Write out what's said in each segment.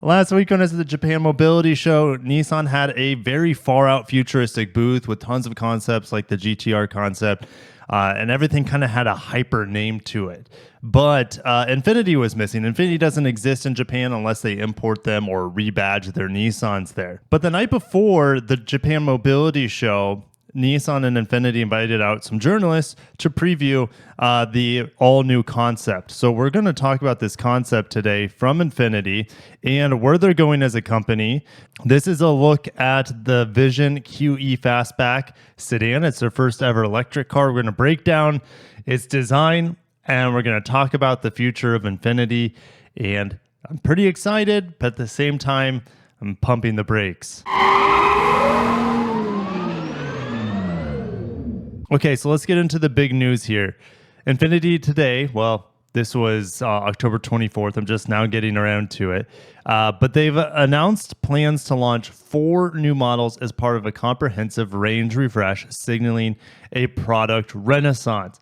Last week on the Japan Mobility Show, Nissan had a very far out futuristic booth with tons of concepts like the GTR concept, and everything kind of had a hyper name to it. But Infiniti was missing. Infiniti doesn't exist in Japan unless they import them or rebadge their Nissans there. But the night before the Japan Mobility Show, Nissan and Infiniti invited out some journalists to preview the all-new concept. So we're going to talk about this concept today from Infiniti and where they're going as a company. This is a look at the Vision QE Fastback sedan. It's their first ever electric car. We're going to break down its design, and we're going to talk about the future of Infiniti. And I'm pretty excited, but at the same time, I'm pumping the brakes. Okay, so let's get into the big news here. Infiniti today, well, this was October 24th. I'm just now getting around to it. But they've announced plans to launch 4 new models as part of a comprehensive range refresh, signaling a product renaissance.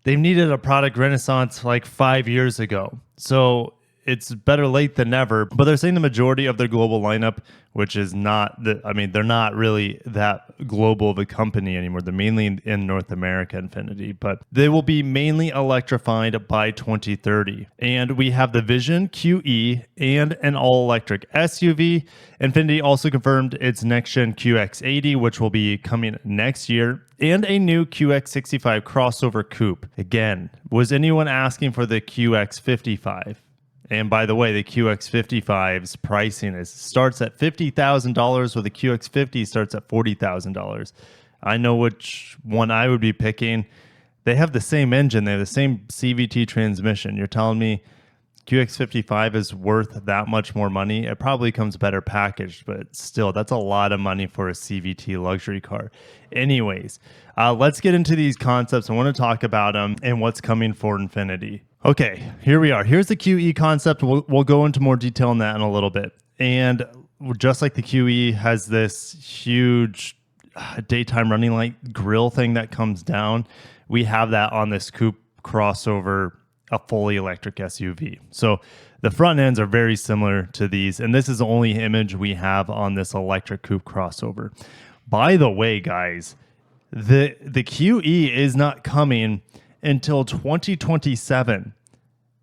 They've needed a product renaissance like 5 years ago. So it's better late than never, but they're saying the majority of their global lineup, which is not they're not really that global of a company anymore. They're mainly in North America, Infiniti, but they will be mainly electrified by 2030. And we have the Vision QE and an all-electric SUV. Infiniti also confirmed its next-gen QX80, which will be coming next year, and a new QX65 crossover coupe. Again, was anyone asking for the QX55? And by the way, the QX55's pricing starts at $50,000, where the QX50 starts at $40,000. I know which one I would be picking. They have the same engine. They have the same CVT transmission. You're telling me QX55 is worth that much more money? It probably comes better packaged, but still, that's a lot of money for a CVT luxury car. Anyways, let's get into these concepts. I want to talk about them and what's coming for Infiniti. Okay, here we are. Here's the QE concept. We'll go into more detail on that in a little bit. And just like the QE has this huge daytime running light grille thing that comes down, we have that on this coupe crossover, a fully electric SUV. So the front ends are very similar to these, and this is the only image we have on this electric coupe crossover. By the way, guys, the QE is not coming until 2027.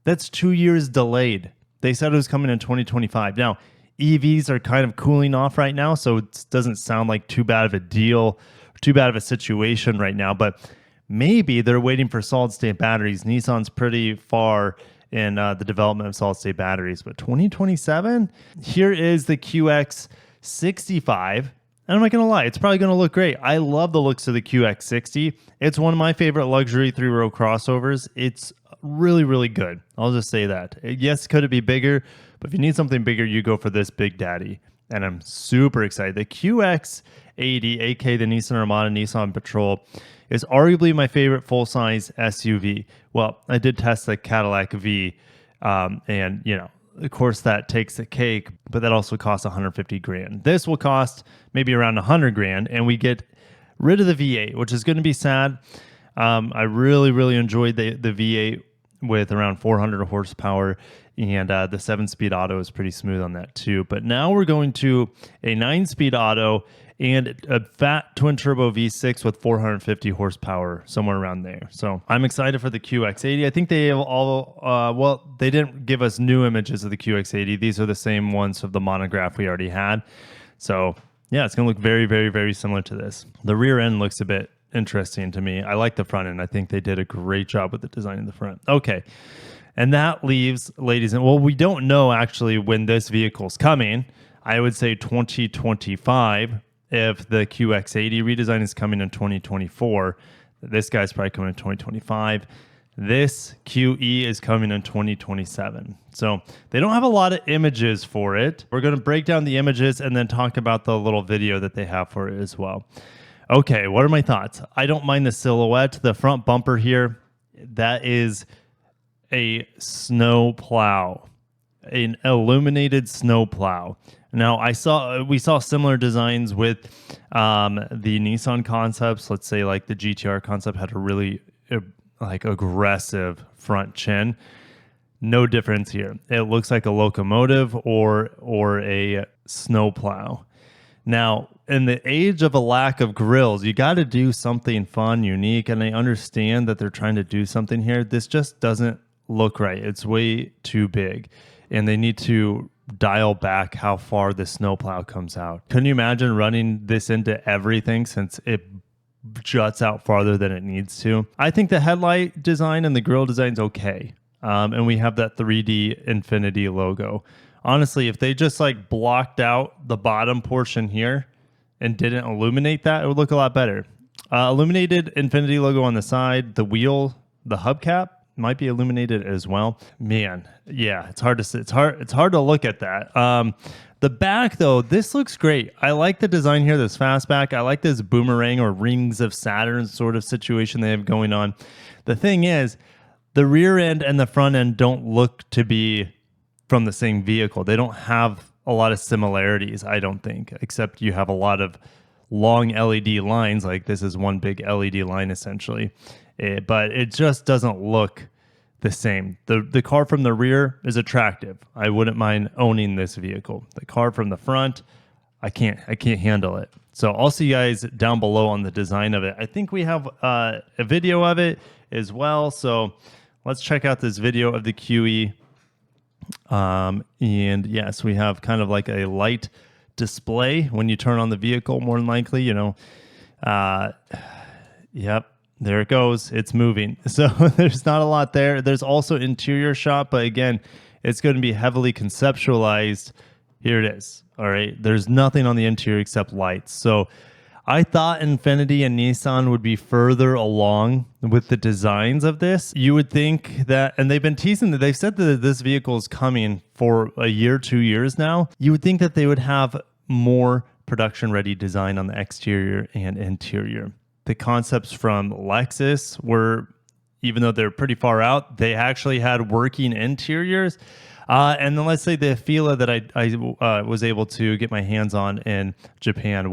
That's 2 years delayed. They said it was coming in 2025. Now, EVs are kind of cooling off right now, so it doesn't sound like too bad of a deal, too bad of a situation right now, but maybe they're waiting for solid-state batteries. Nissan's pretty far in the development of solid-state batteries, but 2027? Here is the QX65. And I'm not going to lie, it's probably going to look great. I love the looks of the QX60. It's one of my favorite luxury 3-row crossovers. It's really, really good. I'll just say that. Yes, could it be bigger? But if you need something bigger, you go for this big daddy. And I'm super excited. The QX80, aka the Nissan Armada Nissan Patrol, is arguably my favorite full-size SUV. Well, I did test the Cadillac V, and of course, that takes the cake, but that also costs $150,000. This will cost maybe around $100,000, and we get rid of the V8, which is going to be sad. I really, really enjoyed the V8 with around 400 horsepower, and the 7-speed auto is pretty smooth on that too. But now we're going to a 9-speed auto and a fat twin-turbo V6 with 450 horsepower, somewhere around there. So I'm excited for the QX80. I think they all, they didn't give us new images of the QX80. These are the same ones of the monograph we already had. So yeah, it's going to look very, very, very similar to this. The rear end looks a bit interesting to me. I like the front end. I think they did a great job with the design in the front. Okay. And that leaves, ladies and we don't know actually when this vehicle's coming. I would say 2025. If the QX80 redesign is coming in 2024, this guy's probably coming in 2025. This QE is coming in 2027. So they don't have a lot of images for it. We're going to break down the images and then talk about the little video that they have for it as well. Okay, what are my thoughts? I don't mind the silhouette. The front bumper here, that is a snow plow, an illuminated snow plow. Now, we saw similar designs with the Nissan concepts. Let's say like the GTR concept had a really aggressive front chin. No difference here. It looks like a locomotive or a snowplow. Now, in the age of a lack of grills, you got to do something fun, unique, and I understand that they're trying to do something here. This just doesn't look right. It's way too big, and they need to dial back how far the snowplow comes out. Can you imagine running this into everything since it juts out farther than it needs to? I think the headlight design and the grill design is okay. And we have that 3D Infiniti logo. Honestly, if they just like blocked out the bottom portion here and didn't illuminate that, it would look a lot better. Illuminated Infiniti logo on the side, the wheel, the hubcap might be illuminated as well. Man, yeah, it's hard to see. It's hard to look at that. The back though, this looks great. I like the design here, this fastback. I like this boomerang or rings of Saturn sort of situation they have going on. The thing is, the rear end and the front end don't look to be from the same vehicle. They don't have a lot of similarities, I don't think, except you have a lot of long LED lines. Like this is one big LED line essentially, but it just doesn't look the same. The car from the rear is attractive. I wouldn't mind owning this vehicle. The car from the front, I can't handle it. So I'll see you guys down below on the design of it. I think we have a video of it as well. So let's check out this video of the QE. And yes, we have kind of like a light display when you turn on the vehicle, more than likely, yep, there it goes. It's moving. So there's not a lot there. There's also interior shot, but again, it's going to be heavily conceptualized. Here it is. All right. There's nothing on the interior except lights. So I thought Infiniti and Nissan would be further along with the designs of this. You would think that, and they've been teasing that they've said that this vehicle is coming for a year, 2 years now. You would think that they would have more production ready design on the exterior and interior. The concepts from Lexus were, even though they're pretty far out, they actually had working interiors. And then let's say the Fila that I was able to get my hands on in Japan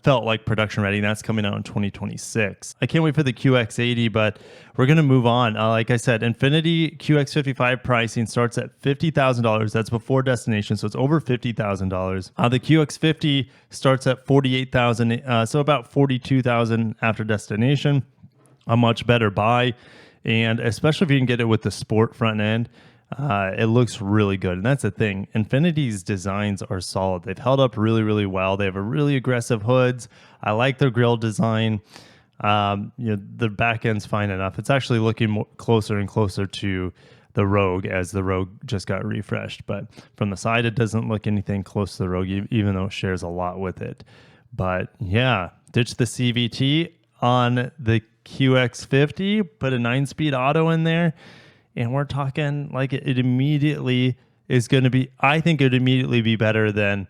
felt like production ready. And that's coming out in 2026. I can't wait for the QX80, but we're going to move on. Like I said, Infiniti QX55 pricing starts at $50,000. That's before destination, so it's over $50,000. The QX50 starts at $48,000, so about $42,000 after destination. A much better buy, and especially if you can get it with the sport front end. It looks really good. And that's the thing. Infiniti's designs are solid. They've held up really, really well. They have a really aggressive hoods. I like their grille design. The back end's fine enough. It's actually looking closer and closer to the Rogue as the Rogue just got refreshed. But from the side, it doesn't look anything close to the Rogue, even though it shares a lot with it. But yeah, ditch the CVT on the QX50, put a 9-speed auto in there. And we're talking like it immediately is going to be, I think it would immediately be better than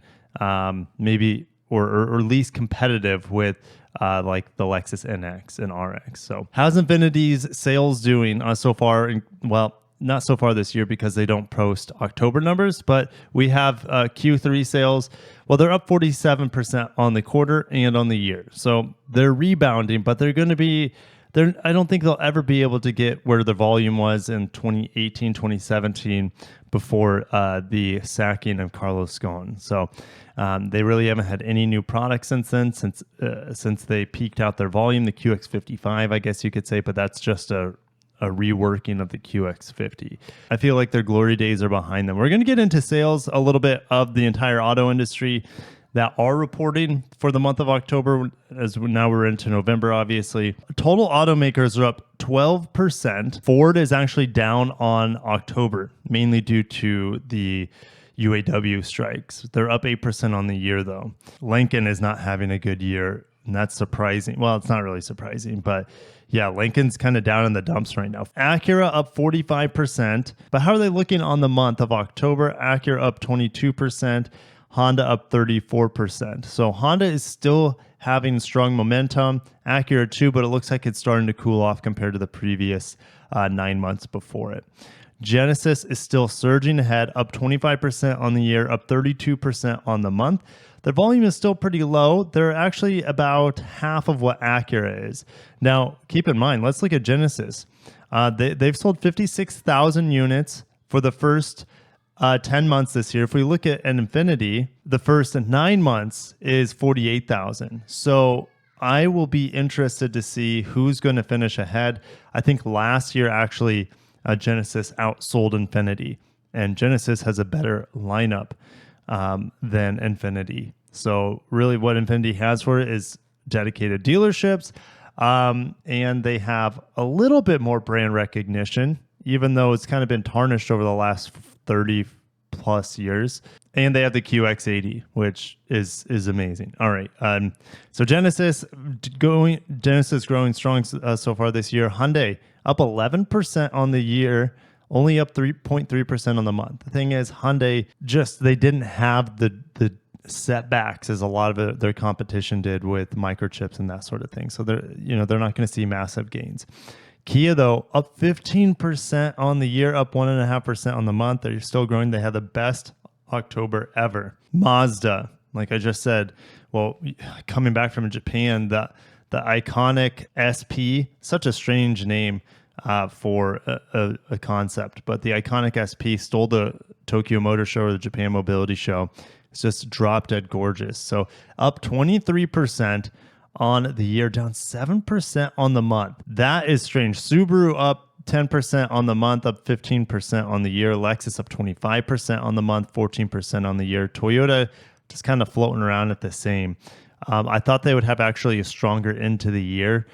maybe or least competitive with like the Lexus NX and RX. So how's Infiniti's sales doing so far? Well, not so far this year because they don't post October numbers, but we have Q3 sales. Well, they're up 47% on the quarter and on the year. So they're rebounding, but they're going to be, I don't think they'll ever be able to get where the volume was in 2018, 2017 before the sacking of Carlos Ghosn. So they really haven't had any new products since then, since they peaked out their volume. The QX55, I guess you could say, but that's just a reworking of the QX50. I feel like their glory days are behind them. We're going to get into sales a little bit of the entire auto industry that are reporting for the month of October, as now we're into November, obviously. Total automakers are up 12%. Ford is actually down on October, mainly due to the UAW strikes. They're up 8% on the year, though. Lincoln is not having a good year, and that's surprising. Well, it's not really surprising, but yeah, Lincoln's kind of down in the dumps right now. Acura up 45%, but how are they looking on the month of October? Acura up 22%. Honda up 34%. So Honda is still having strong momentum. Acura too, but it looks like it's starting to cool off compared to the previous 9 months before it. Genesis is still surging ahead, up 25% on the year, up 32% on the month. Their volume is still pretty low. They're actually about half of what Acura is. Now, keep in mind, let's look at Genesis. They've sold 56,000 units for the first 10 months this year. If we look at an Infiniti, the first 9 months is 48,000. So I will be interested to see who's going to finish ahead. I think last year, actually, Genesis outsold Infiniti, and Genesis has a better lineup than Infiniti. So really what Infiniti has for it is dedicated dealerships, and they have a little bit more brand recognition, even though it's kind of been tarnished over the last 30 plus years. And they have the QX80, which is amazing. All right. So Genesis growing strong so far this year. Hyundai up 11% on the year, only up 3.3% on the month. The thing is, Hyundai they didn't have the setbacks as a lot of their competition did with microchips and that sort of thing. So they're not going to see massive gains. Kia, though, up 15% on the year, up 1.5% on the month. They're still growing. They had the best October ever. Mazda, like I just said, well, coming back from Japan, the iconic SP, such a strange name for a concept, but the iconic SP stole the Tokyo Motor Show or the Japan Mobility Show. It's just drop dead gorgeous. So up 23% on the year, down 7% on the month. That is strange. Subaru up 10% on the month, up 15% on the year. Lexus up 25% on the month, 14% on the year. Toyota just kind of floating around at the same. I thought they would have actually a stronger end to the year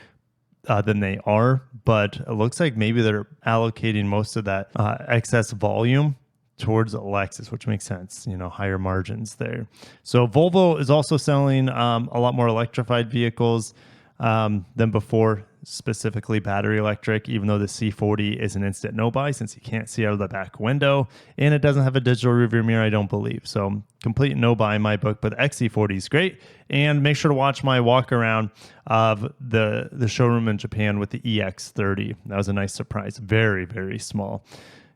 than they are, but it looks like maybe they're allocating most of that excess volume towards Lexus, which makes sense, higher margins there. So Volvo is also selling a lot more electrified vehicles than before, specifically battery electric, even though the C40 is an instant no buy since you can't see out of the back window, and it doesn't have a digital rearview mirror, I don't believe. So complete no buy in my book, but the XC40 is great. And make sure to watch my walk around of the showroom in Japan with the EX30. That was a nice surprise. Very, very small.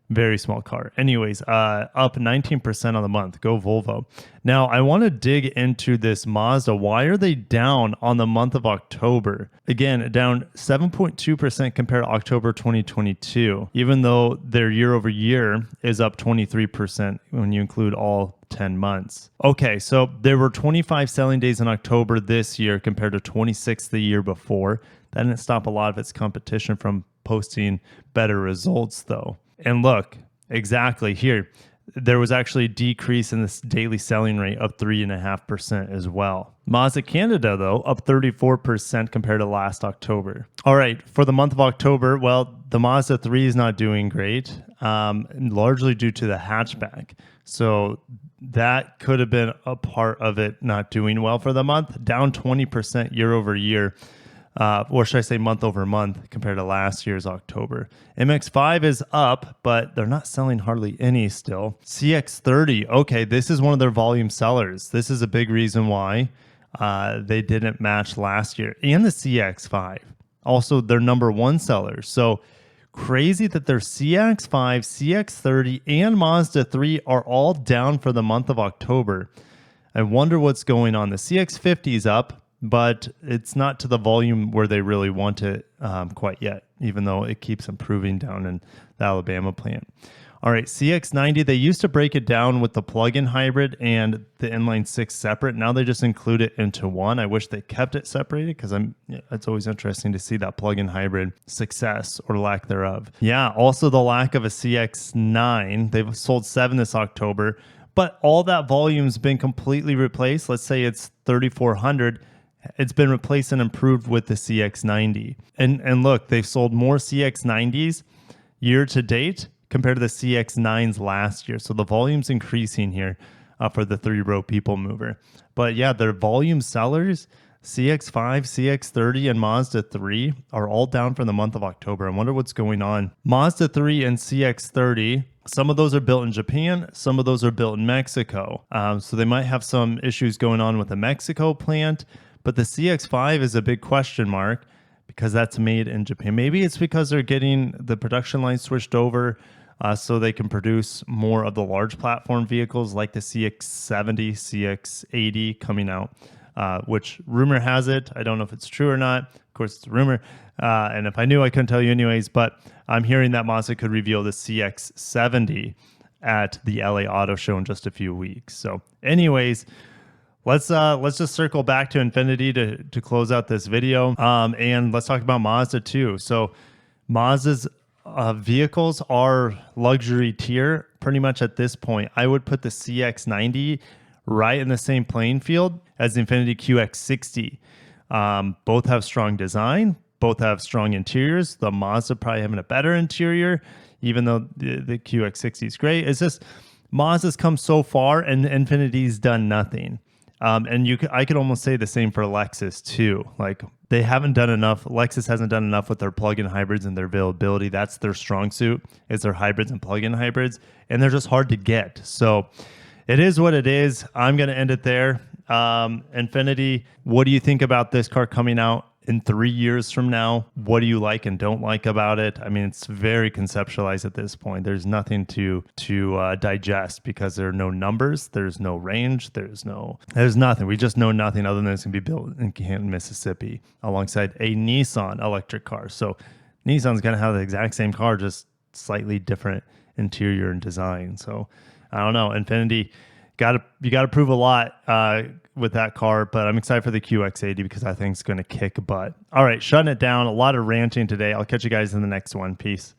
Very small car. Anyways, up 19% on the month. Go Volvo. Now, I want to dig into this Mazda. Why are they down on the month of October? Again, down 7.2% compared to October 2022, even though their year over year is up 23% when you include all 10 months. Okay, so there were 25 selling days in October this year compared to 26 the year before. That didn't stop a lot of its competition from posting better results, though. And look, exactly here, there was actually a decrease in this daily selling rate of 3.5% as well. Mazda Canada, though, up 34% compared to last October. All right, for the month of October, well, the Mazda 3 is not doing great, largely due to the hatchback. So that could have been a part of it not doing well for the month, down 20% year over year. Or should I say month over month compared to last year's October. MX-5 is up, but they're not selling hardly any still. CX-30, okay, this is one of their volume sellers. This is a big reason why they didn't match last year. And the CX-5, also their number one sellers. So crazy that their CX-5, CX-30, and Mazda 3 are all down for the month of October. I wonder what's going on. The CX-50 is up, but it's not to the volume where they really want it quite yet, even though it keeps improving down in the Alabama plant. All right, CX90, they used to break it down with the plug-in hybrid and the inline six separate. Now they just include it into one. I wish they kept it separated because it's always interesting to see that plug-in hybrid success or lack thereof. Yeah, also the lack of a CX9. They've sold 7 this October, but all that volume's been completely replaced. Let's say it's 3,400. It's been replaced and improved with the CX90. And look, they've sold more CX90s year to date compared to the CX9s last year. So the volume's increasing here for the 3-row people mover. But yeah, their volume sellers, CX5, CX30, and Mazda 3 are all down for the month of October. I wonder what's going on. Mazda 3 and CX30, some of those are built in Japan, some of those are built in Mexico. So they might have some issues going on with the Mexico plant. But the CX-5 is a big question mark because that's made in Japan. Maybe it's because they're getting the production line switched over so they can produce more of the large platform vehicles like the CX-70, CX-80 coming out which rumor has it. I don't know if it's true or not. Of course, it's a rumor. And if I knew, I couldn't tell you anyways. But I'm hearing that Mazda could reveal the CX-70 at the LA Auto Show in just a few weeks. So anyways, let's just circle back to Infiniti to close out this video. And let's talk about Mazda too. So Mazda's vehicles are luxury tier pretty much at this point. I would put the CX-90 right in the same playing field as the Infiniti QX60. Both have strong design. Both have strong interiors. The Mazda probably having a better interior, even though the QX60 is great. It's just Mazda's come so far and Infiniti's done nothing. And I could almost say the same for Lexus too. Like they haven't done enough. Lexus hasn't done enough with their plug-in hybrids and their availability. That's their strong suit, is their hybrids and plug-in hybrids, and they're just hard to get. So it is what it is. I'm going to end it there. Infiniti, what do you think about this car coming out in 3 years from now? What do you like and don't like about it? I mean, it's very conceptualized at this point. There's nothing to digest because there are no numbers. There's no range. There's nothing. We just know nothing other than it's going to be built in Canton, Mississippi, alongside a Nissan electric car. So Nissan's going to have the exact same car, just slightly different interior and design. So I don't know. Infiniti, you got to prove a lot with that car, but I'm excited for the QX80 because I think it's going to kick butt. All right, shutting it down. A lot of ranting today. I'll catch you guys in the next one. Peace.